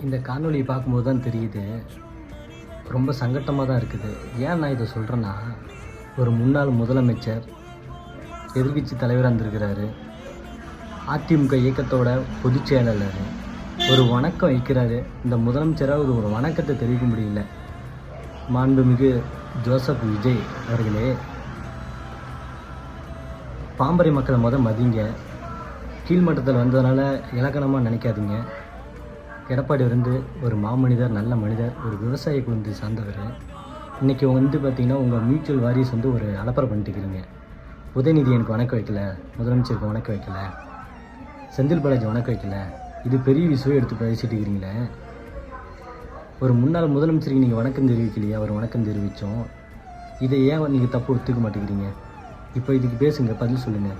இந்த காணொலியை பார்க்கும்போது தான் தெரியுது, ரொம்ப சங்கட்டமாக தான் இருக்குது. ஏன் நான் இதை சொல்கிறேன்னா, ஒரு முன்னாள் முதலமைச்சர் எதிர்க்கட்சி தலைவராக இருந்திருக்கிறாரு, அதிமுக இயக்கத்தோட பொதுச் செயலாளர் ஒரு வணக்கம் வைக்கிறாரு. இந்த முதலமைச்சராக ஒரு வணக்கத்தை தெரிவிக்க முடியல. மாண்புமிகு ஜோசப் விஜய் அவர்களே, பாம்பரை மக்களை மதிங்க. கீழ்மட்டத்தில் வந்ததுனால இலக்கணமாக நினைக்காதீங்க. எடப்பாடி ஒரு மாமனிதர், நல்ல மனிதர், ஒரு விவசாய குடும்பத்தை சார்ந்தவர். இன்றைக்கி பார்த்திங்கன்னா உங்கள் மியூச்சுவல் வாரிஸ் ஒரு அலப்பறை பண்ணிட்டுக்கிறீங்க. உதயநிதி எனக்கு வணக்கம் வைக்கல, முதலமைச்சருக்கு வணக்கம் வைக்கல, செந்தில் பாலாஜி வணக்கம் வைக்கல, இது பெரிய விஷயம் எடுத்து பேசிட்டு இருக்கிறீங்களே. ஒரு முன்னாள் முதலமைச்சருக்கு நீங்கள் வணக்கம் தெரிவிக்கலையா? அவர் வணக்கம் தெரிவித்தோம். இதை ஏன் நீங்கள் தப்பு ஒத்துக்க மாட்டேங்கிறீங்க? இப்போ இதுக்கு பேசுங்க, பதில் சொல்லுங்கள்.